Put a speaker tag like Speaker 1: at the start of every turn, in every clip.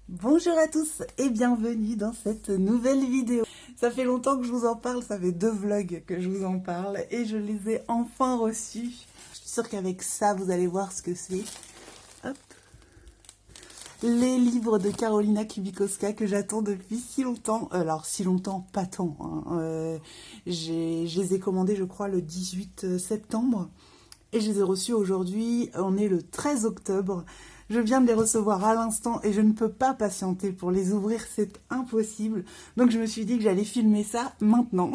Speaker 1: Bonjour à tous et bienvenue dans cette nouvelle vidéo. Ça fait longtemps que je vous en parle, ça fait 2 vlogs que je vous en parle et je les ai enfin reçus. Je suis sûre qu'avec ça, vous allez voir ce que c'est. Hop. Les livres de Karolina Kubikowska que j'attends depuis si longtemps. Alors si longtemps, pas tant. Hein. Je les ai commandés je crois le 18 septembre et je les ai reçus aujourd'hui. On est le 13 octobre. Je viens de les recevoir à l'instant et je ne peux pas patienter pour les ouvrir, c'est impossible. Donc je me suis dit que j'allais filmer ça maintenant.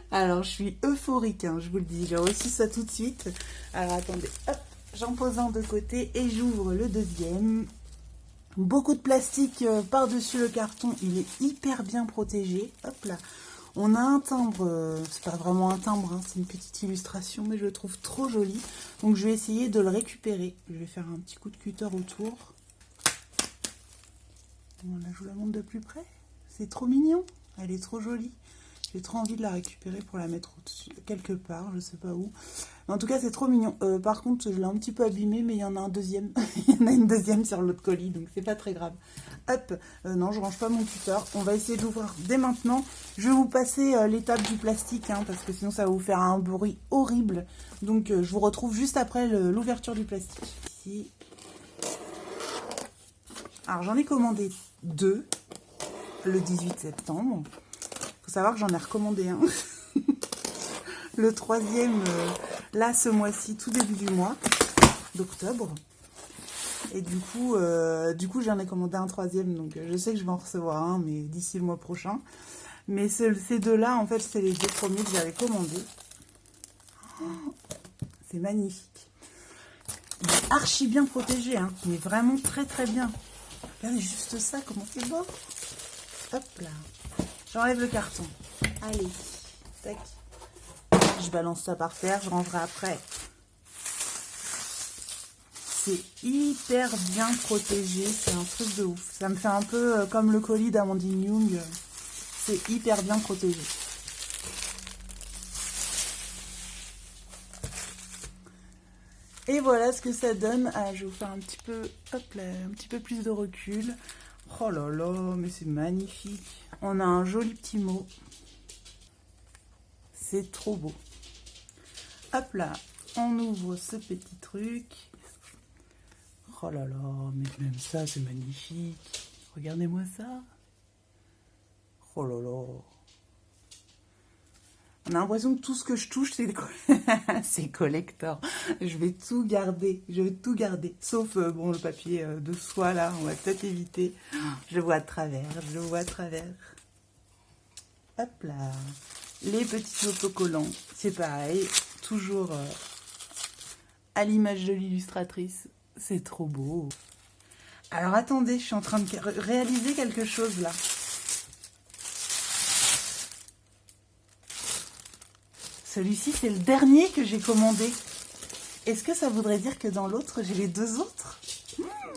Speaker 1: Alors je suis euphorique, hein, je vous le dis, j'ai reçu ça tout de suite. Alors attendez, hop, j'en pose un de côté et j'ouvre le deuxième. Beaucoup de plastique par-dessus le carton, il est hyper bien protégé. Hop là. On a un timbre, c'est pas vraiment un timbre, hein, c'est une petite illustration, mais je le trouve trop joli. Donc je vais essayer de le récupérer. Je vais faire un petit coup de cutter autour. Voilà, je vous la montre de plus près. C'est trop mignon, elle est trop jolie. J'ai trop envie de la récupérer pour la mettre quelque part, je sais pas où. Mais en tout cas, c'est trop mignon. Par contre, je l'ai un petit peu abîmé, mais il y en a un deuxième. Il y en a une deuxième sur l'autre colis, donc c'est pas très grave. Hop, non, je range pas mon cutter. On va essayer de l'ouvrir dès maintenant. Je vais vous passer l'étape du plastique, hein, parce que sinon ça va vous faire un bruit horrible. Donc, je vous retrouve juste après l'ouverture du plastique. Ici. Alors, j'en ai commandé 2 le 18 septembre. Faut savoir que j'en ai recommandé un. Le troisième, là, ce mois-ci, tout début du mois d'octobre. Et du coup, j'en ai commandé un troisième. Donc, je sais que je vais en recevoir un, mais d'ici le mois prochain. Mais ces deux-là, en fait, c'est les 2 premiers que j'avais commandés. Oh, c'est magnifique. Il est archi bien protégé, hein, mais vraiment très très bien. Regardez juste ça, comment c'est beau. Hop là. J'enlève le carton. Allez, tac. Je balance ça par terre, je rangerai après. C'est hyper bien protégé, c'est un truc de ouf. Ça me fait un peu comme le colis d'Amandine Young. C'est hyper bien protégé. Et voilà ce que ça donne. Ah, je vais vous faire un petit peu, hop là, un petit peu plus de recul. Oh là là, mais c'est magnifique. On a un joli petit mot. C'est trop beau. Hop là, on ouvre ce petit truc. Oh là là, mais même ça, c'est magnifique. Regardez-moi ça. Oh là là. On a l'impression que tout ce que je touche, c'est collector. Je vais tout garder. Je vais tout garder. Sauf, bon, le papier de soie, là, on va peut-être éviter. Je vois à travers. Je vois à travers. Hop là. Les petits autocollants, c'est pareil. Toujours à l'image de l'illustratrice. C'est trop beau. Alors, attendez, je suis en train de réaliser quelque chose, là. Celui-ci, c'est le dernier que j'ai commandé. Est-ce que ça voudrait dire que dans l'autre, j'ai les 2 autres?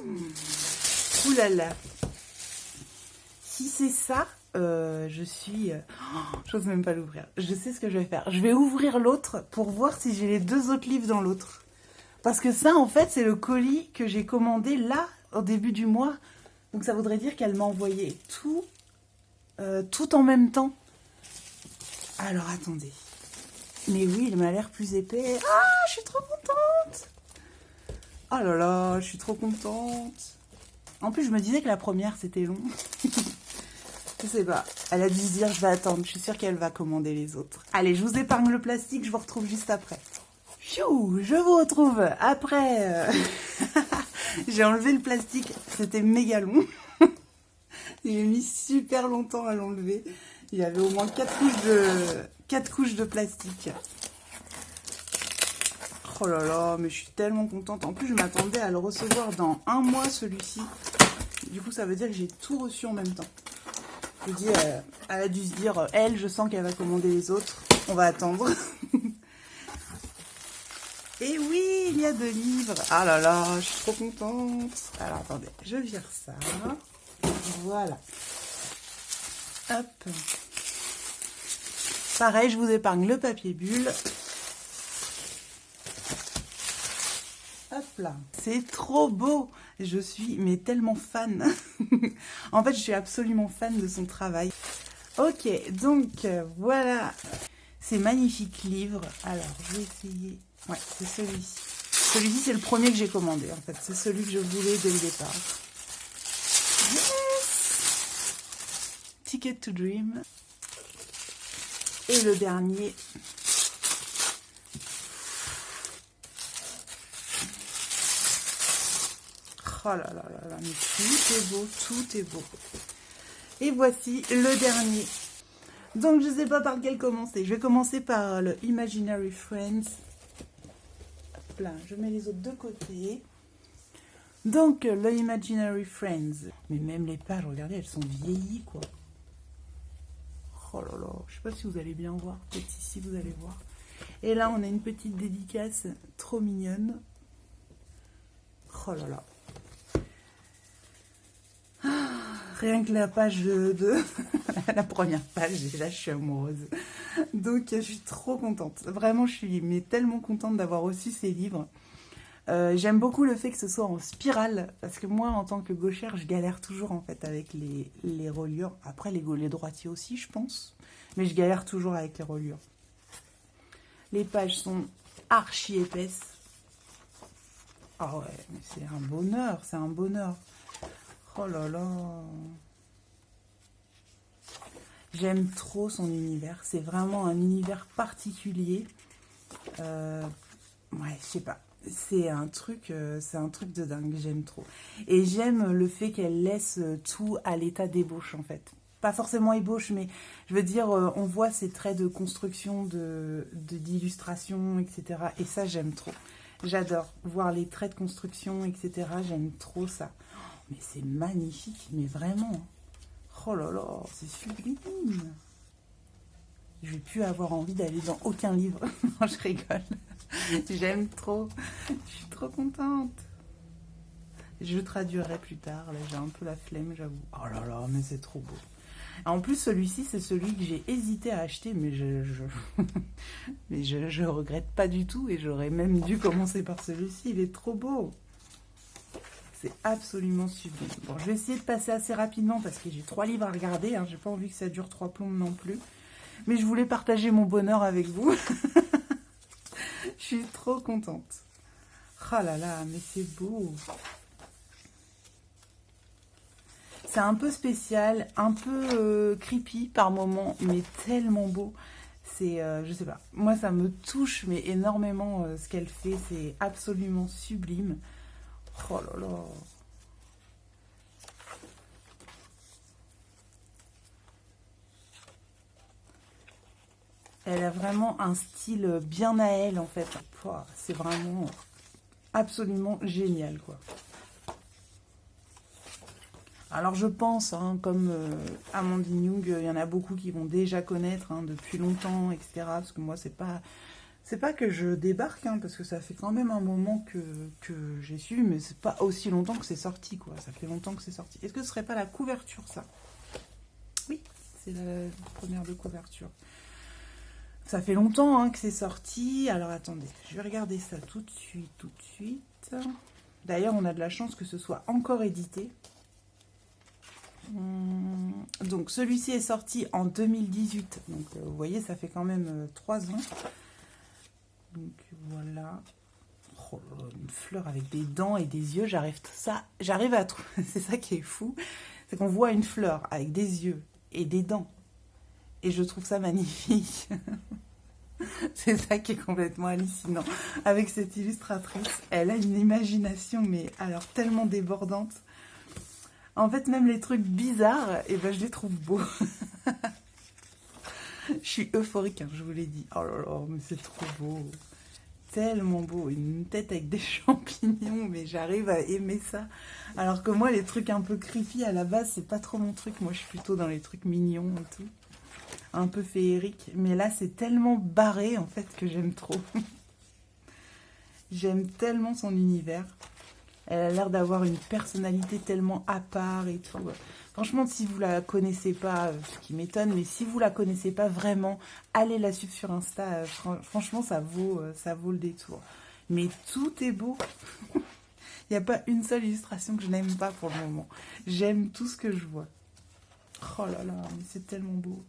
Speaker 1: Ouh là là. Si c'est ça, je suis... j'ose même pas l'ouvrir. Je sais ce que je vais faire. Je vais ouvrir l'autre pour voir si j'ai les 2 autres livres dans l'autre. Parce que ça, en fait, c'est le colis que j'ai commandé là, au début du mois. Donc ça voudrait dire qu'elle m'a envoyé tout en même temps. Alors, attendez. Mais oui, il m'a l'air plus épais. Ah, je suis trop contente. Oh là là, je suis trop contente. En plus, je me disais que la première, c'était long. Je sais pas. Elle a dû se dire, je vais attendre. Je suis sûre qu'elle va commander les autres. Allez, je vous épargne le plastique. Je vous retrouve juste après. Pfiou, je vous retrouve après. J'ai enlevé le plastique. C'était méga long. J'ai mis super longtemps à l'enlever. Il y avait au moins 4 couches de plastique. Oh là là, mais je suis tellement contente. En plus, je m'attendais à le recevoir dans 1 mois, celui-ci. Du coup, ça veut dire que j'ai tout reçu en même temps. Je dis, elle a dû se dire, elle, je sens qu'elle va commander les autres. On va attendre. Et oui, il y a 2 livres. Ah là là, je suis trop contente. Alors, attendez, je vire ça. Voilà. Hop. Pareil, je vous épargne le papier bulle. Hop. là. C'est trop beau. Je suis mais tellement fan. En fait, je suis absolument fan de son travail. Ok, donc voilà ces magnifiques livres. Alors, je vais essayer. Ouais, c'est celui-ci. Celui-ci, c'est le premier que j'ai commandé, en fait. C'est celui que je voulais dès le départ. Yes! Ticket to Dream. Et le dernier. Oh là là là là, mais tout est beau, tout est beau. Et voici le dernier. Donc, je ne sais pas par lequel commencer. Je vais commencer par le Imaginary Friends. Hop là, je mets les autres de côté. Donc, le Imaginary Friends. Mais même les pages, regardez, elles sont vieillies, quoi. Oh là là, je ne sais pas si vous allez bien voir. Peut-être ici, vous allez voir. Et là, on a une petite dédicace trop mignonne. Oh là là. Rien que la page de la première page, déjà, je suis amoureuse. Donc, je suis trop contente. Vraiment, je suis mais tellement contente d'avoir reçu ces livres. J'aime beaucoup le fait que ce soit en spirale, parce que moi, en tant que gauchère, je galère toujours, en fait, avec les reliures. Après, les droitiers aussi, je pense. Mais je galère toujours avec les reliures. Les pages sont archi épaisses. Ah ouais, mais c'est un bonheur, c'est un bonheur. Oh là là. J'aime trop son univers. C'est vraiment un univers particulier. Ouais, je sais pas. C'est un truc de dingue. J'aime trop. Et j'aime le fait qu'elle laisse tout à l'état d'ébauche, en fait. Pas forcément ébauche, mais je veux dire, on voit ses traits de construction, d'illustration, etc. Et ça, j'aime trop. J'adore voir les traits de construction, etc. J'aime trop ça. Mais c'est magnifique, mais vraiment. Oh là là, c'est sublime. Je vais plus avoir envie d'aller dans aucun livre. Non, je rigole. J'aime trop. Je suis trop contente. Je traduirai plus tard. Là, j'ai un peu la flemme, j'avoue. Oh là là, mais c'est trop beau. En plus, celui-ci, c'est celui que j'ai hésité à acheter, mais mais je regrette pas du tout. Et j'aurais même dû commencer par celui-ci. Il est trop beau. C'est absolument sublime. Bon, je vais essayer de passer assez rapidement parce que j'ai 3 livres à regarder. Hein. J'ai pas envie que ça dure 3 plombes non plus. Mais je voulais partager mon bonheur avec vous. Je suis trop contente. Oh là là, mais c'est beau. C'est un peu spécial, un peu creepy par moments, mais tellement beau. C'est, je sais pas, moi ça me touche mais énormément ce qu'elle fait. C'est absolument sublime. Oh là là. Elle a vraiment un style bien à elle, en fait. C'est vraiment absolument génial, quoi. Alors, je pense, hein, comme Amandine Young, il y en a beaucoup qui vont déjà connaître hein, depuis longtemps, etc. Parce que moi, c'est pas que je débarque, hein, parce que ça fait quand même un moment que j'ai su, mais c'est pas aussi longtemps que c'est sorti, quoi. Ça fait longtemps que c'est sorti. Est-ce que ce serait pas la couverture, ça? Oui, c'est la première de couverture. Ça fait longtemps hein, que c'est sorti. Alors, attendez, je vais regarder ça tout de suite, tout de suite. D'ailleurs, on a de la chance que ce soit encore édité. Donc, celui-ci est sorti en 2018. Donc, vous voyez, ça fait quand même 3 ans. Donc voilà. Oh, une fleur avec des dents et des yeux, j'arrive à trouver. C'est ça qui est fou, c'est qu'on voit une fleur avec des yeux et des dents. Et je trouve ça magnifique. C'est ça qui est complètement hallucinant. Avec cette illustratrice, elle a une imagination, mais alors tellement débordante. En fait, même les trucs bizarres, eh ben, je les trouve beaux. Je suis euphorique, hein, je vous l'ai dit. Oh là là, mais c'est trop beau. Tellement beau. Une tête avec des champignons, mais j'arrive à aimer ça. Alors que moi, les trucs un peu creepy à la base, c'est pas trop mon truc. Moi, je suis plutôt dans les trucs mignons et tout. Un peu féerique. Mais là, c'est tellement barré, en fait, que j'aime trop. J'aime tellement son univers. Elle a l'air d'avoir une personnalité tellement à part et tout. Franchement, si vous la connaissez pas, ce qui m'étonne, mais si vous la connaissez pas vraiment, allez la suivre sur Insta. Franchement, ça vaut le détour. Mais tout est beau. Il n'y a pas une seule illustration que je n'aime pas pour le moment. J'aime tout ce que je vois. Oh là là, mais c'est tellement beau.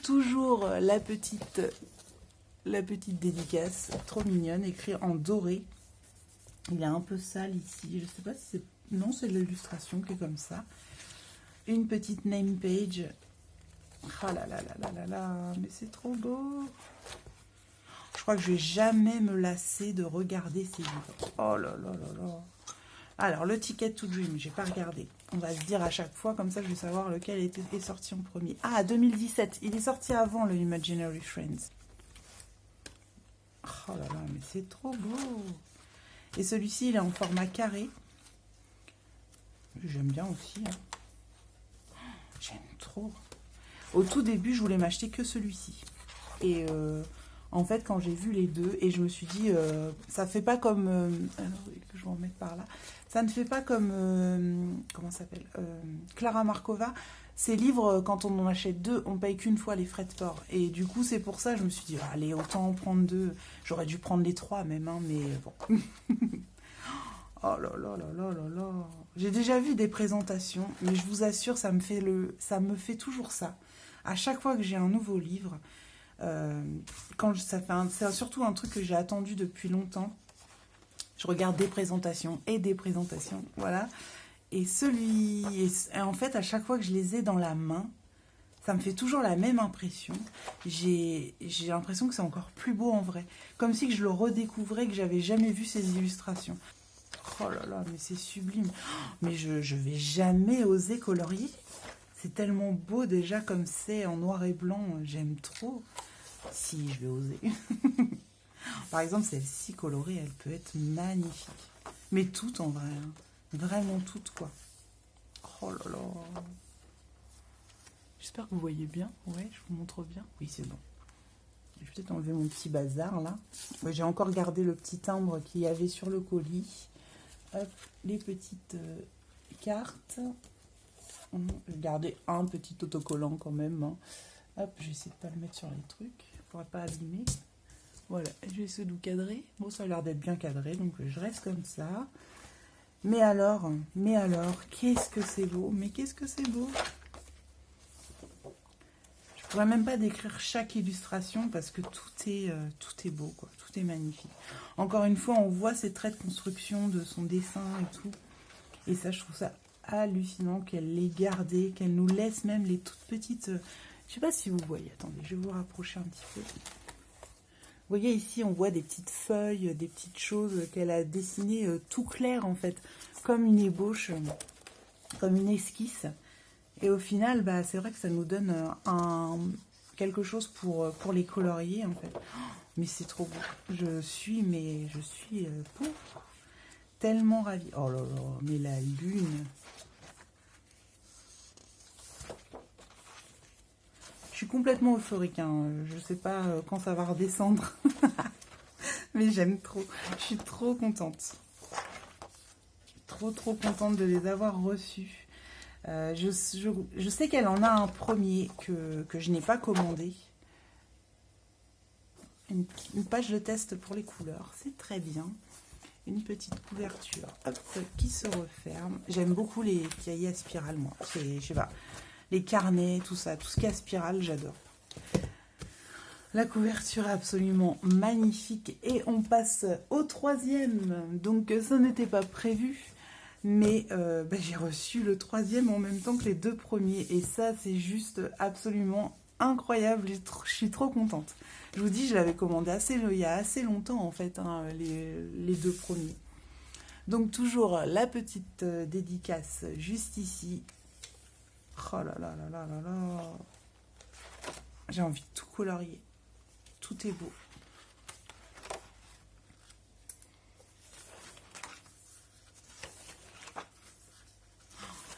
Speaker 1: Toujours la petite dédicace, trop mignonne, écrit en doré. Il est un peu sale ici, je sais pas si c'est... Non, c'est de l'illustration qui est comme ça. Une petite name page. Ah là là là là là là, mais c'est trop beau. Je crois que je vais jamais me lasser de regarder ces livres. Oh là là là là. Alors, le Ticket to Dream, j'ai pas regardé. On va se dire à chaque fois, comme ça je vais savoir lequel est sorti en premier. Ah, 2017, il est sorti avant le Imaginary Friends. Oh là là, mais c'est trop beau. Et celui-ci, il est en format carré. J'aime bien aussi. Hein. J'aime trop. Au tout début, je voulais m'acheter que celui-ci. Et en fait, quand j'ai vu les deux, et je me suis dit, ça fait pas comme... alors, je vais en mettre par là. Ça ne fait pas comme... comment ça s'appelle Clara Markova. Ces livres, quand on en achète deux, on paye qu'une fois les frais de port. Et du coup, c'est pour ça, je me suis dit, allez, autant en prendre deux. J'aurais dû prendre les trois même, hein, mais bon. Oh là là là là là là. J'ai déjà vu des présentations, mais je vous assure, ça me fait toujours ça. À chaque fois que j'ai un nouveau livre, c'est surtout un truc que j'ai attendu depuis longtemps. Je regarde des présentations et des présentations, voilà. Et en fait, à chaque fois que je les ai dans la main, ça me fait toujours la même impression. J'ai l'impression que c'est encore plus beau en vrai. Comme si je le redécouvrais, que j'avais jamais vu ces illustrations. Oh là là, mais c'est sublime. Mais je vais jamais oser colorier. C'est tellement beau déjà comme c'est en noir et blanc. J'aime trop. Si, je vais oser. Par exemple, celle-ci colorée, elle peut être magnifique. Mais toutes en vrai. Hein. Vraiment toutes, quoi. Oh là là. J'espère que vous voyez bien. Ouais, je vous montre bien. Oui, c'est bon. Je vais peut-être enlever mon petit bazar, là. Ouais, j'ai encore gardé le petit timbre qu'il y avait sur le colis. Hop, les petites cartes. Je vais garder un petit autocollant quand même. Hein. Hop, je vais essayer de ne pas le mettre sur les trucs. Pour ne pas abîmer. Voilà, je vais essayer de cadrer. Bon, ça a l'air d'être bien cadré, donc je reste comme ça. Mais alors, qu'est-ce que c'est beau. Mais qu'est-ce que c'est beau. Je pourrais même pas décrire chaque illustration parce que tout est beau, quoi. Tout est magnifique. Encore une fois, on voit ces traits de construction de son dessin et tout. Et ça, je trouve ça hallucinant qu'elle l'ait gardé, qu'elle nous laisse même les toutes petites... Je sais pas si vous voyez. Attendez, je vais vous rapprocher un petit peu. Vous voyez ici, on voit des petites feuilles, des petites choses qu'elle a dessinées tout clair en fait, comme une ébauche, comme une esquisse. Et au final, bah, c'est vrai que ça nous donne quelque chose pour les colorier en fait. Oh, mais c'est trop beau. Je suis pouf, tellement ravie. Oh là là, mais la lune. Je suis complètement euphorique, hein. Je ne sais pas quand ça va redescendre, mais j'aime trop. Je suis trop contente. Trop contente de les avoir reçus. Je sais qu'elle en a un premier que je n'ai pas commandé. Une page de test pour les couleurs, c'est très bien. Une petite couverture, hop, qui se referme. J'aime beaucoup les cahiers à spirale, moi. Je sais pas. Les carnets, tout ça, tout ce qui est à spirale, j'adore. La couverture est absolument magnifique. Et on passe au troisième. Donc ça n'était pas prévu. Mais j'ai reçu le troisième en même temps que les deux premiers. Et ça, c'est juste absolument incroyable, je suis trop contente. Je vous dis, je l'avais commandé il y a assez longtemps en fait, hein, les deux premiers. Donc toujours la petite dédicace juste ici. Oh là là là là là là. J'ai envie de tout colorier. Tout est beau.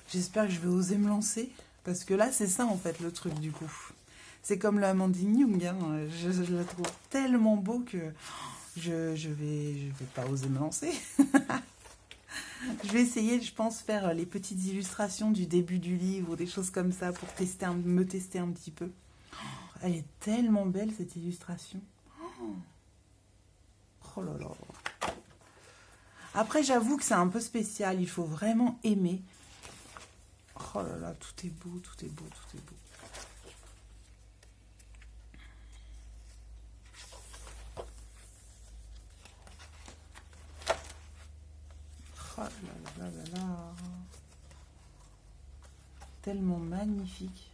Speaker 1: J'espère que je vais oser me lancer. Parce que là, c'est ça en fait le truc du coup. C'est comme le Amandine Young. Hein. Je la trouve tellement beau que je vais pas oser me lancer. Je vais essayer, je pense, faire les petites illustrations du début du livre ou des choses comme ça pour me tester un petit peu. Elle est tellement belle cette illustration. Oh là là. Après, j'avoue que c'est un peu spécial. Il faut vraiment aimer. Oh là là, tout est beau, tout est beau, tout est beau. Oh là là là là. Tellement magnifique.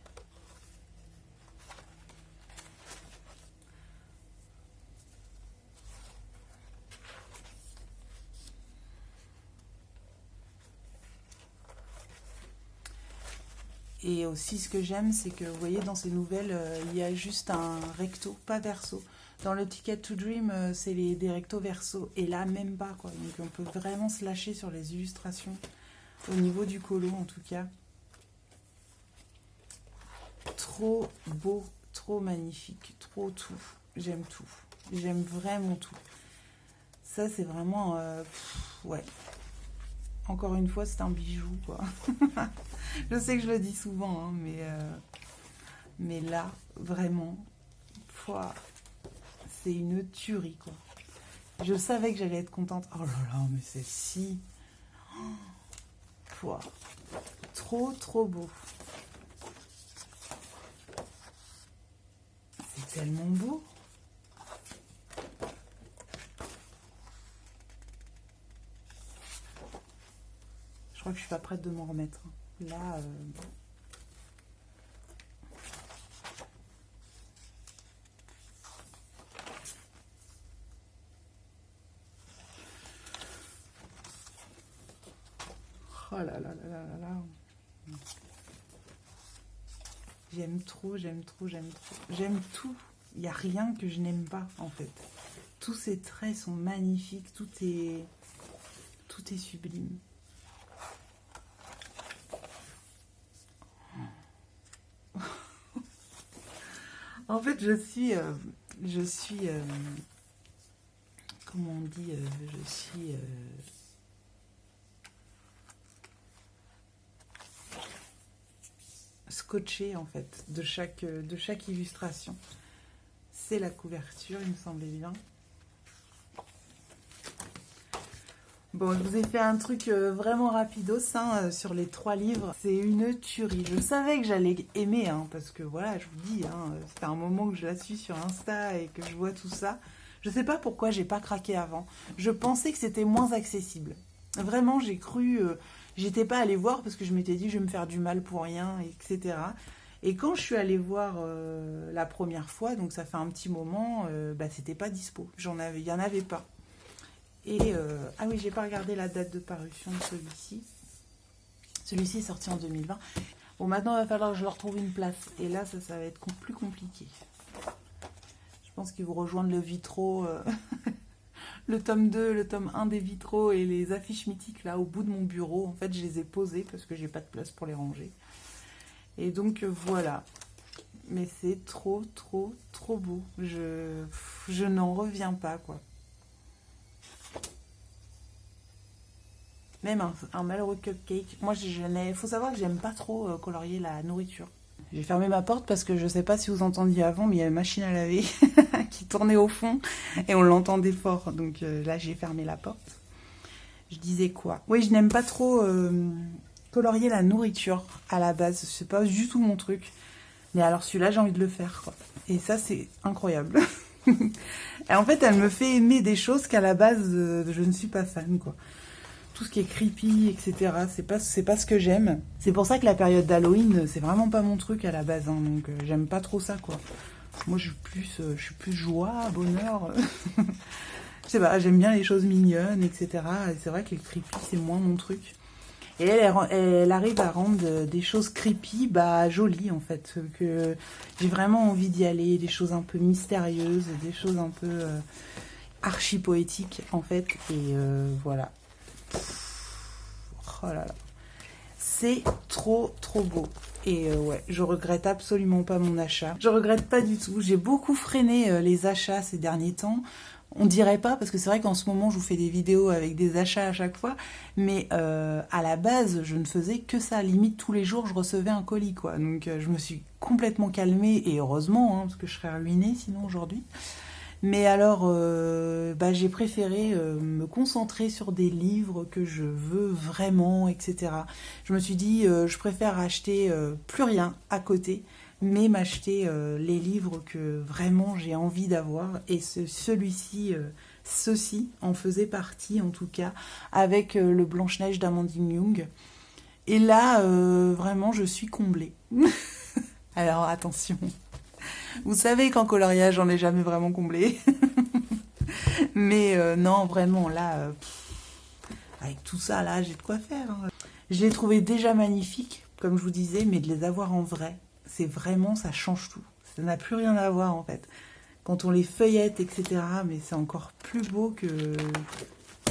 Speaker 1: Et aussi, ce que j'aime, c'est que, vous voyez, dans ces nouvelles, il y a juste un recto, pas verso. Dans le Ticket to Dream, c'est des rectos verso. Et là, même pas, quoi. Donc, on peut vraiment se lâcher sur les illustrations. Au niveau du colo, en tout cas. Trop beau, trop magnifique, trop tout. J'aime tout. J'aime vraiment tout. Ça, c'est vraiment... ouais. Encore une fois, c'est un bijou, quoi. Je sais que je le dis souvent, hein, mais là, vraiment, c'est une tuerie, quoi. Je savais que j'allais être contente. Oh là là, mais celle-ci... Trop, trop beau. C'est tellement beau. Je crois que je suis pas prête de m'en remettre. Là, oh là là là là là là. J'aime trop, j'aime trop, j'aime trop. J'aime tout. Il n'y a rien que je n'aime pas, en fait. Tous ces traits sont magnifiques. Tout est sublime. En fait, je suis comment on dit, je suis scotchée en fait de chaque illustration. C'est la couverture, il me semblait bien. Bon, je vous ai fait un truc vraiment rapidos hein, sur les 3 livres. C'est une tuerie. Je savais que j'allais aimer, hein, parce que voilà, je vous dis, hein, c'était un moment que je la suis sur Insta et que je vois tout ça. Je sais pas pourquoi j'ai pas craqué avant. Je pensais que c'était moins accessible. Vraiment, j'ai cru... j'étais pas allée voir parce que je m'étais dit je vais me faire du mal pour rien, etc. Et quand je suis allée voir la première fois, donc ça fait un petit moment, bah, c'était pas dispo. Il y en avait pas. Et ah oui, j'ai pas regardé la date de parution de celui-ci. Celui-ci est sorti en 2020. Bon, maintenant, il va falloir que je leur trouve une place. Et là, ça va être plus compliqué. Je pense qu'ils vont rejoindre le Vitro, le tome 2, le tome 1 des Vitraux et les affiches mythiques, là, au bout de mon bureau. En fait, je les ai posées parce que j'ai pas de place pour les ranger. Et donc, voilà. Mais c'est trop, trop, trop beau. Je n'en reviens pas, quoi. Même un malheureux cupcake. Moi, il faut savoir que j'aime pas trop colorier la nourriture. J'ai fermé ma porte parce que je sais pas si vous entendiez avant, mais il y a une machine à laver qui tournait au fond et on l'entendait fort. Donc là, j'ai fermé la porte. Je disais quoi? Oui, je n'aime pas trop colorier la nourriture à la base. C'est pas du tout mon truc. Mais alors celui-là, j'ai envie de le faire, quoi. Et ça, c'est incroyable. Et en fait, elle me fait aimer des choses qu'à la base, je ne suis pas fan, quoi. tout ce qui est creepy, etc. C'est pas ce que j'aime. C'est pour ça que la période d'Halloween, c'est vraiment pas mon truc à la base, hein, donc j'aime pas trop ça, quoi. Moi, je suis plus joie, bonheur. Je sais pas, j'aime bien les choses mignonnes, etc. Et c'est vrai que les creepy, c'est moins mon truc. Et elle arrive à rendre des choses creepy, jolies, en fait. Que j'ai vraiment envie d'y aller, des choses un peu mystérieuses, des choses un peu archi poétiques, en fait. Et voilà. Oh là là. C'est trop beau. Et ouais, je regrette absolument pas mon achat. Je regrette pas du tout. J'ai beaucoup freiné les achats ces derniers temps. On dirait pas, parce que c'est vrai qu'en ce moment, je vous fais des vidéos avec des achats à chaque fois, mais à la base, je ne faisais que ça. Limite, tous les jours, je recevais un colis, quoi. Donc, je me suis complètement calmée, et heureusement, hein, parce que je serais ruinée sinon aujourd'hui. Mais alors, j'ai préféré me concentrer sur des livres que je veux vraiment, etc. Je me suis dit, je préfère acheter plus rien à côté, mais m'acheter les livres que vraiment j'ai envie d'avoir. Et celui-ci, ceci en faisait partie, en tout cas, avec le Blanche-Neige d'Amandine Young. Et là, vraiment, je suis comblée. Alors, attention. Vous savez qu'en coloriage, j'en ai jamais vraiment comblé. Mais non, vraiment, là, avec tout ça, là, j'ai de quoi faire. Hein. Je les trouvais déjà magnifiques, comme je vous disais, mais de les avoir en vrai, c'est vraiment, ça change tout. Ça n'a plus rien à voir, en fait. Quand on les feuillette, etc., mais c'est encore plus beau que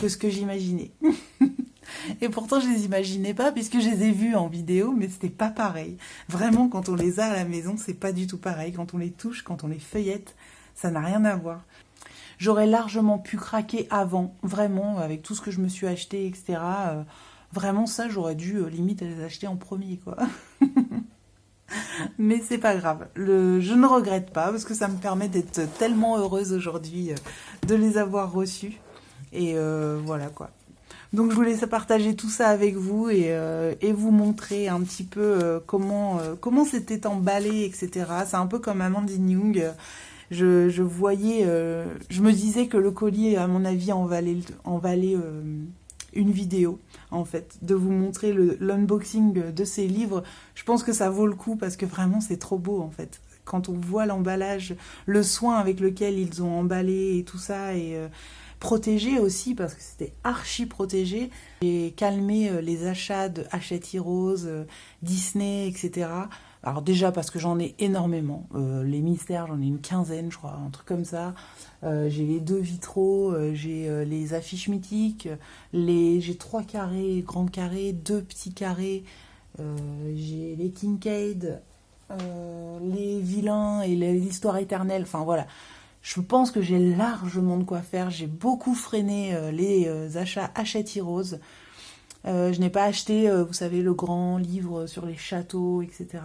Speaker 1: ce que j'imaginais. Et pourtant, je les imaginais pas, puisque je les ai vus en vidéo, mais c'était pas pareil. Vraiment, quand on les a à la maison, c'est pas du tout pareil. Quand on les touche, quand on les feuillette, ça n'a rien à voir. J'aurais largement pu craquer avant, vraiment, avec tout ce que je me suis acheté, etc. Vraiment, ça, j'aurais dû, limite, les acheter en premier, quoi. Mais c'est pas grave. Je ne regrette pas, parce que ça me permet d'être tellement heureuse aujourd'hui de les avoir reçus. Et voilà, quoi. Donc je voulais partager tout ça avec vous et vous montrer un petit peu comment c'était emballé, etc. C'est un peu comme Amandine Young. Je voyais, je me disais que le colis, à mon avis, en valait une vidéo, en fait, de vous montrer l'unboxing de ces livres. Je pense que ça vaut le coup parce que vraiment c'est trop beau, en fait. Quand on voit l'emballage, le soin avec lequel ils ont emballé et tout ça, et protégé aussi, parce que c'était archi protégé. J'ai calmé les achats de Hachette Heroes, Disney, etc. Alors déjà parce que j'en ai énormément. Les mystères, j'en ai une quinzaine, je crois, un truc comme ça. J'ai les 2 vitraux, j'ai les affiches mythiques, j'ai 3 carrés, grands carrés, 2 petits carrés. J'ai les Kincaid, les vilains et l'histoire éternelle. Enfin voilà. Je pense que j'ai largement de quoi faire. J'ai beaucoup freiné les achats Hachette Heroes. Je n'ai pas acheté, vous savez, le grand livre sur les châteaux, etc.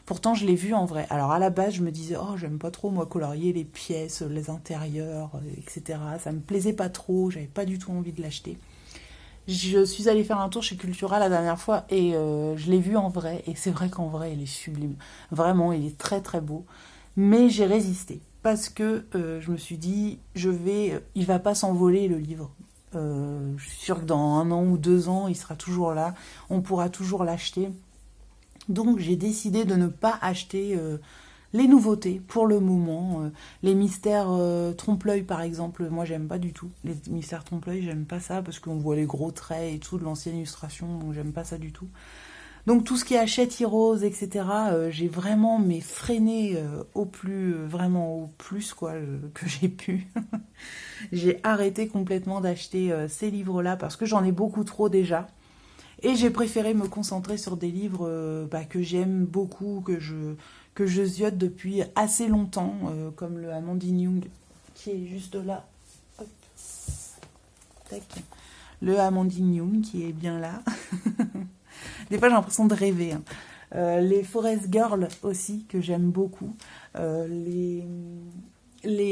Speaker 1: Pourtant, je l'ai vu en vrai. Alors, à la base, je me disais, oh, j'aime pas trop, moi, colorier les pièces, les intérieurs, etc. Ça me plaisait pas trop, j'avais pas du tout envie de l'acheter. Je suis allée faire un tour chez Cultura la dernière fois et je l'ai vu en vrai. Et c'est vrai qu'en vrai, il est sublime. Vraiment, il est très, très beau. Mais j'ai résisté. Parce que je me suis dit, il va pas s'envoler le livre. Je suis sûre que dans 1 an ou 2 ans, il sera toujours là. On pourra toujours l'acheter. Donc j'ai décidé de ne pas acheter les nouveautés pour le moment. Les mystères trompe-l'œil par exemple, moi j'aime pas du tout. Les mystères trompe-l'œil, j'aime pas ça parce qu'on voit les gros traits et tout de l'ancienne illustration, donc j'aime pas ça du tout. Donc tout ce qui est Hachette Heroes, etc., j'ai vraiment freiné vraiment au plus quoi, que j'ai pu. J'ai arrêté complètement d'acheter ces livres-là parce que j'en ai beaucoup trop déjà. Et j'ai préféré me concentrer sur des livres que j'aime beaucoup, que je ziote depuis assez longtemps, comme le Amandine Young, qui est juste là. Hop. Tac. Le Amandine Young, qui est bien là. Des fois, j'ai l'impression de rêver. Hein. Les Forest Girl aussi, que j'aime beaucoup. Les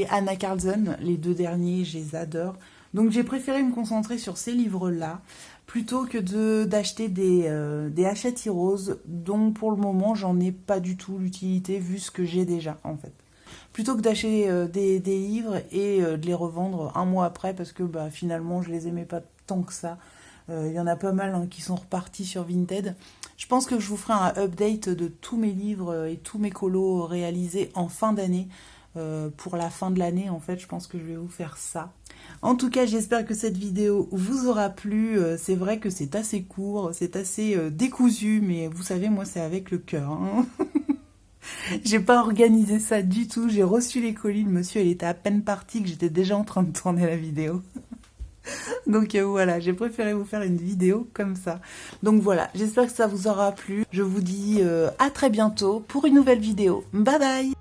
Speaker 1: Anna Carlson, les 2 derniers, je les adore. Donc, j'ai préféré me concentrer sur ces livres-là, plutôt que d'acheter des Hachette Heroes, dont pour le moment, j'en ai pas du tout l'utilité, vu ce que j'ai déjà, en fait. Plutôt que d'acheter des livres et de les revendre 1 mois après, parce que finalement, je les aimais pas tant que ça. Il y en a pas mal hein, qui sont repartis sur Vinted. Je pense que je vous ferai un update de tous mes livres et tous mes colos réalisés en fin d'année. Pour la fin de l'année, en fait, je pense que je vais vous faire ça. En tout cas, j'espère que cette vidéo vous aura plu. C'est vrai que c'est assez court, c'est assez décousu, mais vous savez, moi, c'est avec le cœur. Hein. J'ai pas organisé ça du tout. J'ai reçu les colis, le monsieur, il était à peine parti que j'étais déjà en train de tourner la vidéo. Donc voilà, j'ai préféré vous faire une vidéo comme ça. Donc voilà, j'espère que ça vous aura plu. Je vous dis à très bientôt pour une nouvelle vidéo. Bye bye!